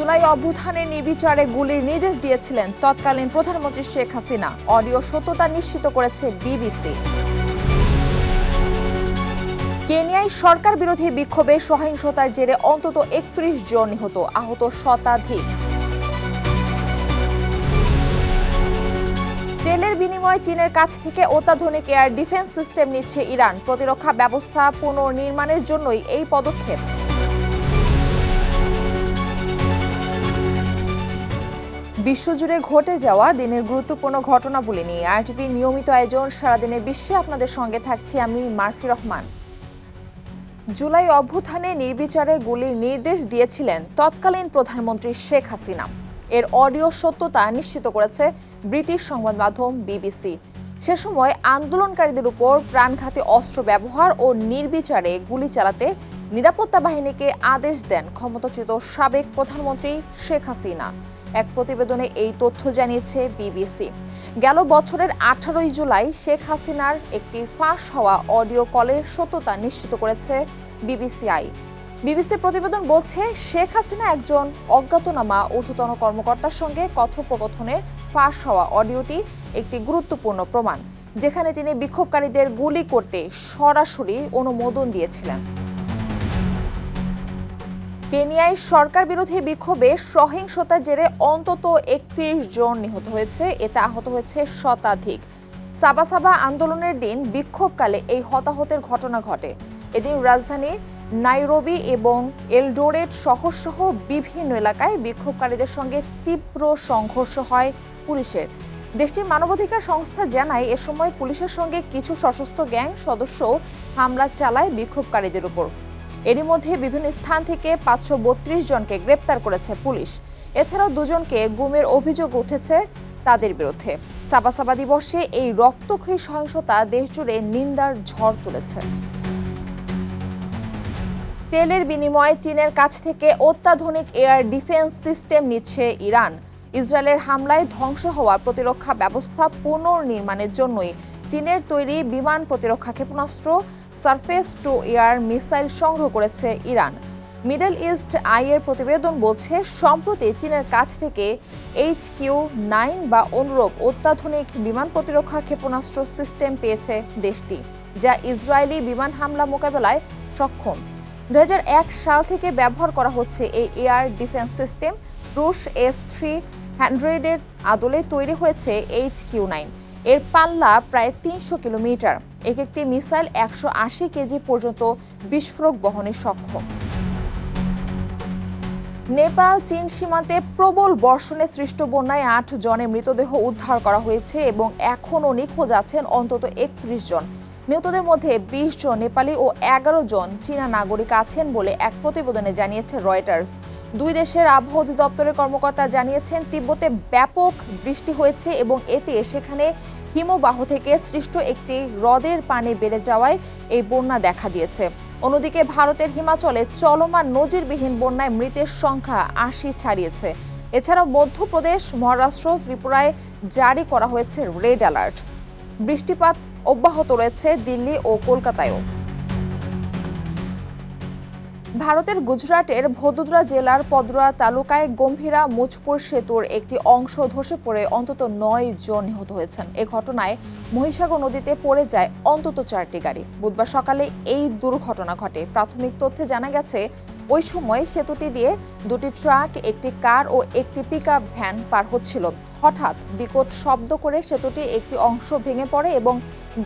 জুলাই অভ্যুত্থানের নির্বিচারে গুলির নির্দেশ দিয়েছিলেন তৎকালীন প্রধানমন্ত্রী শেখ হাসিনা। অডিও সত্যতা নিশ্চিত করেছে বিবিসি। কেনিয়ায় সরকার বিরোধী বিক্ষোভে সহিংসতার জেরে অন্তত ৩১ জন নিহত, আহত শতাধিক। তেলের বিনিময়ে চীনের কাছ থেকে অত্যাধুনিক এয়ার ডিফেন্স সিস্টেম নিচ্ছে ইরান। প্রতিরক্ষা ব্যবস্থা পুনর্নির্মাণের জন্যই এই পদক্ষেপ। বিশ্বজুড়ে ঘটে যাওয়া দিনের গুরুত্বপূর্ণ ঘটনাবলী নিয়ে আরটিভি নিয়মিত আয়োজন সারাদিনের বিশ্বে আপনাদের সঙ্গে থাকছি আমি মারফি রহমান। জুলাই অভ্যুত্থানে নির্বিচারে গুলির নির্দেশ দিয়েছিলেন তৎকালীন প্রধানমন্ত্রী শেখ হাসিনা। এর অডিও সত্যতা নিশ্চিত করেছে ব্রিটিশ সংবাদ মাধ্যম বিবিসি। সে সময় আন্দোলনকারীদের উপর প্রাণঘাতী অস্ত্র ব্যবহার ও নির্বিচারে গুলি চালাতে নিরাপত্তা বাহিনীকে আদেশ দেন ক্ষমতাচ্যুত সাবেক প্রধানমন্ত্রী শেখ হাসিনা। এক প্রতিবেদনে এই তথ্য জানিয়েছে বিবিসি। গেল বছরের 18 জুলাই শেখ হাসিনার একটি ফাঁস হওয়া অডিও কলের সত্যতা নিশ্চিত করেছে বিবিসিআই। বিবিসির প্রতিবেদন বলছে, শেখ হাসিনা একজন অজ্ঞাতনামা ঊর্ধ্বতন কর্মকর্তার সঙ্গে কথোপকথনের ফাঁস হওয়া অডিওটি একটি গুরুত্বপূর্ণ প্রমাণ, যেখানে তিনি বিক্ষোভকারীদের গুলি করতে সরাসরি অনুমোদন দিয়েছিলেন। কেনিয়ায় সরকার বিরোধী বিক্ষোভে সহিংসতার জেরে অন্তত ৩১ জন নিহত হয়েছে, এতে আহত হয়েছে শতাধিক। সাবাসাবা আন্দোলনের দিন বিক্ষোভকালে এই হতাহতের ঘটনা ঘটে। এদিন রাজধানীর নাইরোবি এবং এলডোরেট শহরসহ বিভিন্ন এলাকায় বিক্ষোভকারীদের সঙ্গে তীব্র সংঘর্ষ হয় পুলিশের। দেশটির মানবাধিকার সংস্থা জানায়, এ সময় পুলিশের সঙ্গে কিছু সশস্ত্র গ্যাং সদস্য হামলা চালায় বিক্ষোভকারীদের উপর। এরই মধ্যে বিভিন্ন স্থান থেকে ৫৩২ জনকে গ্রেপ্তার করেছে পুলিশ। এছাড়াও ২ জনকে গুমের অভিযোগ উঠেছে তাদের বিরুদ্ধে। সাবাসাবা দিবসে এই রক্তক্ষয়ী সহিংসতা দেশজুড়ে নিন্দার ঝড় তুলেছে। তেলের বিনিময়ে চীনের কাছ থেকে অত্যাধুনিক এয়ার ডিফেন্স সিস্টেম নিচ্ছে ইরান। ইসরায়েলের হামলায় ধ্বংস হওয়া প্রতিরক্ষা ব্যবস্থা পুনর্নির্মাণের জন্যই চীনের তৈরি বিমান প্রতিরক্ষা ক্ষেপণাস্ত্র সারফেস টু এয়ার মিসাইল সংগ্রহ করেছে ইরান। মিডল ইস্ট আই এর প্রতিবেদন বলছে, সম্প্রতি চীনের কাছ থেকে HQ-9 বা অনুরূপ অত্যাধুনিক বিমান প্রতিরক্ষা ক্ষেপণাস্ত্র সিস্টেম পেয়েছে দেশটি, যা ইসরায়েলি বিমান হামলা মোকাবেলায় সক্ষম। 2001 সাল থেকে ব্যবহার করা হচ্ছে এই এয়ার ডিফেন্স সিস্টেম। রুশ S-300 এর আদলে তৈরি হয়েছে HQ-9। এর পাল্লা প্রায় 300 কিলোমিটার। একটি মিসাইল 180 কেজি পর্যন্ত বিস্ফোরক বহনে সক্ষম। নেপাল চীন সীমান্তে প্রবল বর্ষণে সৃষ্ট বন্যায় 8 জনের মৃতদেহ উদ্ধার করা হয়েছে এবং এখনও নিখোঁজ আছেন অন্তত 31 জন। নিহতদের মধ্যে 20 জন নেপালি ও 11 জন চীনা নাগরিক আছেন বলে এক প্রতিবেদনে জানিয়েছে রয়টার্স। দুই দেশের আবহাওয়া অধিদপ্তরের কর্মকর্তা জানিয়েছেন, তিব্বতে ব্যাপক বৃষ্টি হয়েছে এবং এতে সেখানে হিমবাহ থেকে সৃষ্ট একটি হ্রদের পানি বেড়ে যাওয়ায় এই বন্যা দেখা দিয়েছে। অন্যদিকে ভারতের হিমাচলে চলমান নজিরবিহীন বন্যায় মৃতের সংখ্যা 80 ছাড়িয়েছে। এছাড়াও মধ্যপ্রদেশ, মহারাষ্ট্র, ত্রিপুরায় জারি করা হয়েছে রেড অ্যালার্ট। বৃষ্টিপাত অব্যাহত রয়েছে দিল্লি ও কলকাতায়ও। ভারতের গুজরাটের ভদোদরা জেলার পদরা তালুকায় গম্ভীরা মুজপুর সেতুর একটি অংশ ধসে পড়ে অন্তত 9 জন নিহত হয়েছেন। এ ঘটনায় মহিসাগর নদীতে পড়ে যায় অন্তত 4টি গাড়ি। বুধবার সকালে এই দুর্ঘটনা ঘটে। প্রাথমিক তথ্যে জানা গেছে, ওই সময় সেতুটি দিয়ে 2টি ট্রাক, একটি কার ও একটি পিকআপ ভ্যান পার হচ্ছিল। হঠাৎ বিকট শব্দ করে সেতুটির একটি অংশ ভেঙে পড়ে এবং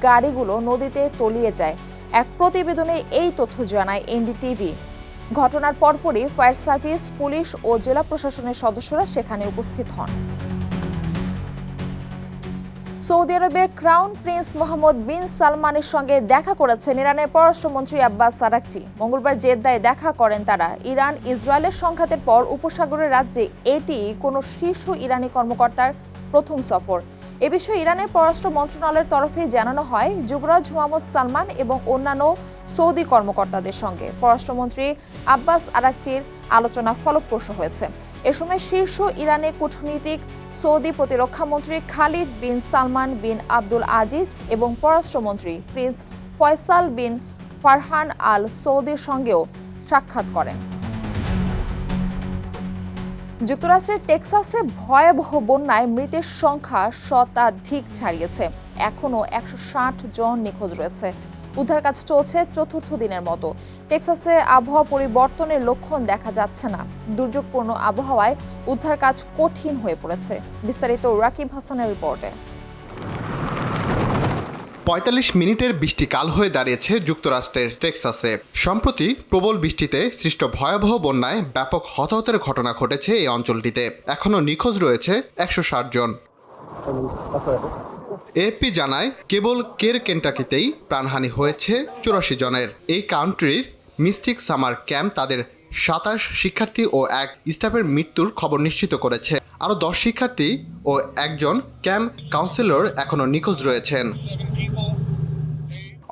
গাড়িগুলো নদীতে তলিয়ে যায়। এক প্রতিবেদনে এই তথ্য জানায় এনডিটিভি। ঘটনার পরপরই ফায়ার সার্ভিস, পুলিশ ও জেলা প্রশাসনের সদস্যরা সেখানে উপস্থিত হন। সৌদি আরবের ক্রাউন প্রিন্স মোহাম্মদ বিন সালমানের সঙ্গে দেখা করেছেন ইরানের পররাষ্ট্রমন্ত্রী আব্বাস আরাকচি। মঙ্গলবার জেদ্দায় দেখা করেন তারা। ইরান ইসরায়েলের সংঘাতের পর উপসাগরের রাজ্যে এটি কোনো শীর্ষ ইরানি কর্মকর্তার প্রথম সফর। এ বিষয়ে ইরানের পররাষ্ট্র মন্ত্রণালয়ের তরফে জানানো হয়, যুবরাজ মোহাম্মদ সালমান এবং অন্যান্য সৌদি কর্মকর্তাদের সঙ্গে পররাষ্ট্রমন্ত্রী আব্বাস আরাকচির আলোচনা ফলপ্রসূ হয়েছে। এ সময় শীর্ষ ইরানি কূটনীতিক সৌদি প্রতিরক্ষামন্ত্রী খালিদ বিন সালমান বিন আব্দুল আজিজ এবং পররাষ্ট্রমন্ত্রী প্রিন্স ফয়সাল বিন ফারহান আল সৌদির সঙ্গেও সাক্ষাৎ করেন। যুক্তরাষ্ট্রের টেক্সাসে ভয়াবহ বন্যায় মৃতের সংখ্যা শতাধিক ছাড়িয়েছে। এখনও 160 জন নিখোঁজ রয়েছে। উদ্ধার কাজ চলছে চতুর্থ দিনের মতো। টেক্সাসে আবহাওয়া পরিবর্তনের লক্ষণ দেখা যাচ্ছে না। দুর্যোগপূর্ণ আবহাওয়ায় উদ্ধার কাজ কঠিন হয়ে পড়েছে। বিস্তারিত রাকিব হাসানের রিপোর্টে। ৪৫ মিনিটের বৃষ্টি কাল হয়ে দাঁড়িয়েছে যুক্তরাষ্ট্রের টেক্সাসে। সম্প্রতি প্রবল বৃষ্টিতে সৃষ্ট ভয়াবহ বন্যায় ব্যাপক হতাহতের ঘটনা ঘটেছে এই অঞ্চলটিতে। এখনও নিখোঁজ রয়েছে 160 জন। এএফপি জানায় কেবল কেন্টাকিতেই প্রাণহানি হয়েছে 84 জনের। এই কাউন্ট্রির মিস্টিক সামার ক্যাম্প তাদের 27 শিক্ষার্থী ও এক স্টাফের মৃত্যুর খবর নিশ্চিত করেছে। আরও 10 শিক্ষার্থী ও একজন ক্যাম্প কাউন্সিলর এখনও নিখোঁজ রয়েছেন।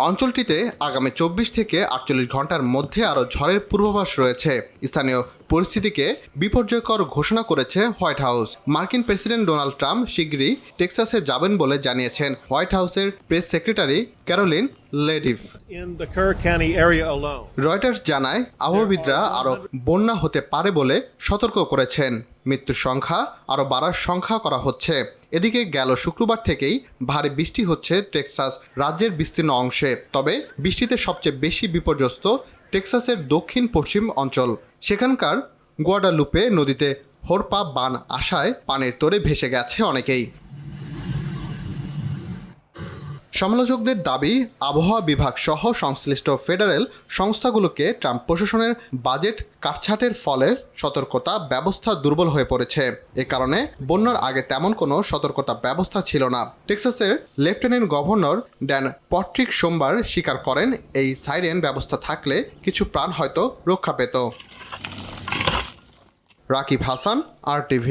অঞ্চলটিতে আগামী 24 থেকে 48 ঘন্টার মধ্যে আরও ঝড়ের পূর্বাভাস রয়েছে। স্থানীয় পরিস্থিতিকে বিপর্যয়কর ঘোষণা করেছে হোয়াইট হাউস। মার্কিন প্রেসিডেন্ট ডোনাল্ড ট্রাম্প শীঘ্রই টেক্সাসে যাবেন বলে জানিয়েছেন হোয়াইট হাউসের প্রেস সেক্রেটারি ক্যারোলিন লেডিভ। রয়টার্স জানায় আবহাওয়াবিদরা আরও বন্যা হতে পারে বলে সতর্ক করেছেন। মৃত্যুর সংখ্যা আরও বাড়ার সংখ্যা করা হচ্ছে। এদিকে গেল শুক্রবার থেকেই ভারী বৃষ্টি হচ্ছে টেক্সাস রাজ্যের বিস্তীর্ণ অংশে। তবে বৃষ্টিতে সবচেয়ে বেশি বিপর্যস্ত টেক্সাসের দক্ষিণ পশ্চিম অঞ্চল। সেখানকার গুয়াডালুপে নদীতে হোরপা বান আসায় পানির তোড়ে ভেসে গেছে অনেকেই। সমালোচকদের দাবি, আবহাওয়া বিভাগ সহ সংশ্লিষ্ট ফেডারেল সংস্থাগুলোকে ট্রাম্প প্রশাসনের বাজেট কাটছাঁটের ফলে সতর্কতা ব্যবস্থা দুর্বল হয়ে পড়েছে। এ কারণে বন্যার আগে তেমন কোনো সতর্কতা ব্যবস্থা ছিল না। টেক্সাসের লেফটেন্যান্ট গভর্নর ড্যান পট্রিক সোমবার স্বীকার করেন, এই সাইরেন ব্যবস্থা থাকলে কিছু প্রাণ হয়তো রক্ষা পেত। রাকিব হাসান, RTV।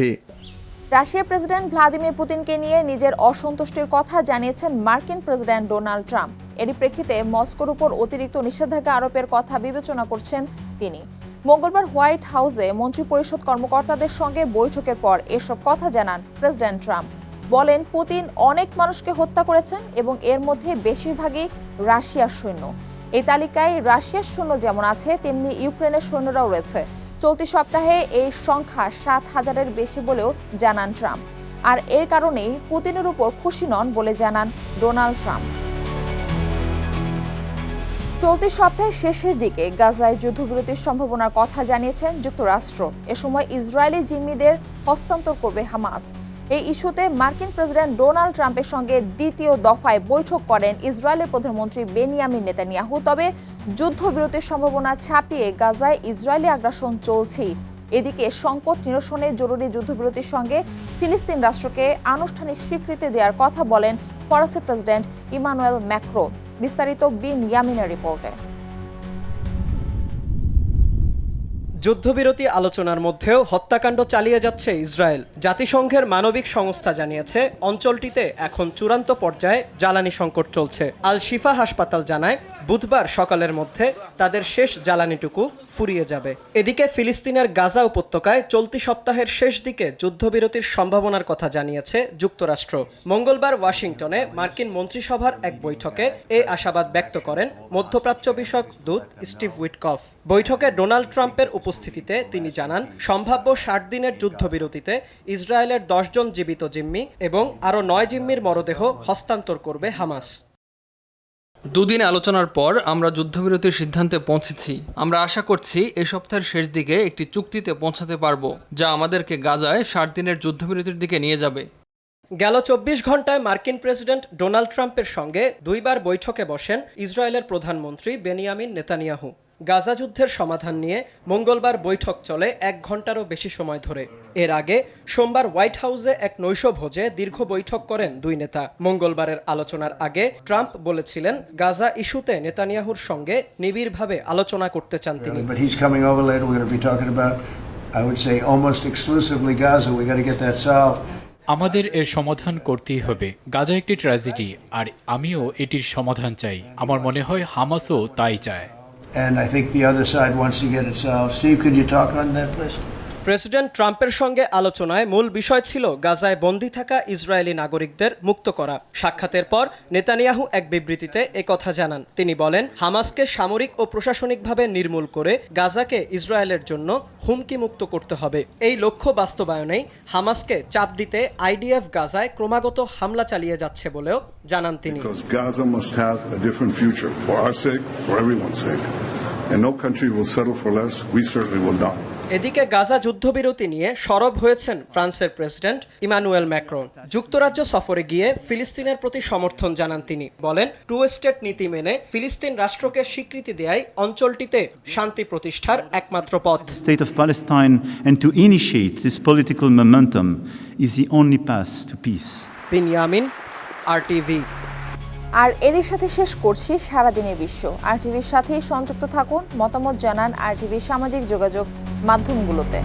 রাশিয়ার প্রেসিডেন্ট ভ্লাদিমির পুতিনকে নিয়ে নিজের অসন্তুষ্টির কথা জানিয়েছেন মার্কিন প্রেসিডেন্ট ডোনাল্ড ট্রাম্প। এরই প্রেক্ষিতে মস্কোর উপর অতিরিক্ত নিষেধাজ্ঞা আরোপের কথা বিবেচনা করছেন তিনি। মঙ্গলবার হোয়াইট হাউসে মন্ত্রিপরিষদ কর্মকর্তাদের সঙ্গে বৈঠকের পর এসব কথা জানান প্রেসিডেন্ট ট্রাম্প। বলেন, পুতিন অনেক মানুষকে হত্যা করেছেন এবং এর মধ্যে বেশিরভাগই রাশিয়ার সৈন্য। এই তালিকায় রাশিয়ার সৈন্য যেমন আছে, তেমনি ইউক্রেনের সৈন্যরাও রয়েছে। চলতি সপ্তাহে এই সংখ্যা 7,000-এর বেশি বলেও জানান ট্রাম্প। আর এর কারণেই পুতিনের উপর খুশি নন বলে জানান ডোনাল্ড ট্রাম্প। চলতি সপ্তাহের শেষের দিকে গাজায় যুদ্ধবিরতির সম্ভাবনার কথা জানিয়েছেন যুক্তরাষ্ট্র। এ সময় ইসরায়েলি জিম্মিদের হস্তান্তর করবে হামাস। এই ইস্যুতে মার্কিন প্রেসিডেন্ট ডোনাল্ড ট্রাম্পের সঙ্গে দ্বিতীয় দফায় বৈঠক করেন ইসরায়েলের প্রধানমন্ত্রী বেনিয়ামিন নেতানিয়াহু। তবে যুদ্ধবিরতির সম্ভাবনা ছাপিয়ে গাজায় ইসরায়েলি আগ্রাসন চলছেই। এদিকে সংকট নিরসনে জরুরি যুদ্ধবিরতির সঙ্গে ফিলিস্তিন রাষ্ট্রকে আনুষ্ঠানিক স্বীকৃতি দেওয়ার কথা বলেন ফরাসি প্রেসিডেন্ট ইমানুয়েল ম্যাক্রো। বিস্তারিত বিন ইয়ামিনের রিপোর্টে। যুদ্ধবিরতি আলোচনার মধ্যেও হত্যাকাণ্ড চালিয়ে যাচ্ছে ইসরায়েল। জাতিসংঘের মানবিক সংস্থা জানিয়েছে, অঞ্চলটিতে এখন চূড়ান্ত পর্যায়ে জ্বালানি সংকট চলছে। আল শিফা হাসপাতাল জানায়, বুধবার সকালের মধ্যে তাদের শেষ জ্বালানিটুকু ফুরিয়ে যাবে। এদিকে ফিলিস্তিনের গাজা উপত্যকায় চলতি সপ্তাহের শেষ দিকে যুদ্ধবিরতির সম্ভাবনার কথা জানিয়েছে যুক্তরাষ্ট্র। মঙ্গলবার ওয়াশিংটনে মার্কিন মন্ত্রিসভার এক বৈঠকে এই আশাবাদ ব্যক্ত করেন মধ্যপ্রাচ্য বিষয়ক দূত স্টিভ উইটকফ। বৈঠকে ডোনাল্ড ট্রাম্পের উপস্থিতিতে তিনি জানান, সম্ভাব্য 60 দিনের যুদ্ধবিরতিতে ইসরায়েলের 10 জন জীবিত জিম্মি এবং আরও 9 জিম্মির মরদেহ হস্তান্তর করবে হামাস। দুদিন আলোচনার পর আমরা যুদ্ধবিরতির সিদ্ধান্তে পৌঁছেছি। আমরা আশা করছি এই সপ্তাহের শেষ দিকে একটি চুক্তিতে পৌঁছাতে পারব, যা আমাদেরকে গাজায় 60 দিনের যুদ্ধবিরতির দিকে নিয়ে যাবে। গেল 24 ঘন্টায় মার্কিন প্রেসিডেন্ট ডোনাল্ড ট্রাম্পের সঙ্গে 2 বার বৈঠকে বসেন ইসরায়েলের প্রধানমন্ত্রী বেনিয়ামিন নেতানিয়াহু। গাজা যুদ্ধের সমাধান নিয়ে মঙ্গলবার বৈঠক চলে 1 ঘন্টারও বেশি সময় ধরে। এর আগে সোমবার হোয়াইট হাউসে এক নৈশভোজে দীর্ঘ বৈঠক করেন দুই নেতা। মঙ্গলবারের আলোচনার আগে ট্রাম্প বলেছিলেন, গাজা ইস্যুতে নেতানিয়াহুর সঙ্গে নিবিড়ভাবে আলোচনা করতে চান তিনি। আমাদের এর সমাধান করতেই হবে। গাজা একটি ট্র্যাজেডি, আর আমিও এটির সমাধান চাই। আমার মনে হয় হামাসও তাই চায়। And I think the other side wants to get it solved. Steve, could you talk on that, please? President ট্রাম্পের সঙ্গে আলোচনায় মূল বিষয় ছিল গাজায় বন্দী থাকা ইসরায়েলি নাগরিকদের মুক্ত করা। সাক্ষাতের পর নেতানিয়াহু এক বিবৃতিতে একথা জানান। তিনি বলেন, হামাসকে সামরিক ও প্রশাসনিকভাবে নির্মূল করে গাজাকে ইসরায়েলের জন্য হুমকি মুক্ত করতে হবে। এই লক্ষ্য বাস্তবায়নেই হামাসকে চাপ দিতে আইডিএফ গাজায় ক্রমাগত হামলা চালিয়ে যাচ্ছে বলেও জানান তিনি। Because Gaza must have a different future for our sake, for everyone's sake. And no country will settle for less. We certainly will not. এদিকে গাজা যুদ্ধবিরতি নিয়ে সরব হয়েছেন ফ্রান্সের প্রেসিডেন্ট ইমানুয়েল ম্যাক্রন। যুক্তরাজ্য সফরে গিয়ে ফিলিস্তিনের প্রতি সমর্থন জানান তিনি। বলেন, টু স্টেট নীতি মেনে ফিলিস্তিন রাষ্ট্রকে স্বীকৃতি দেয়াই অঞ্চলটিতে শান্তি প্রতিষ্ঠার একমাত্র পথ। The state of Palestine and to initiate this political momentum is the only path to peace. Binyamin, RTV। আর এরই সাথে শেষ করছি সারাদিনের বিশ্ব। RTVর সাথেই সংযুক্ত থাকুন, মতামত জানান RTVর সামাজিক যোগাযোগ মাধ্যমগুলোতে।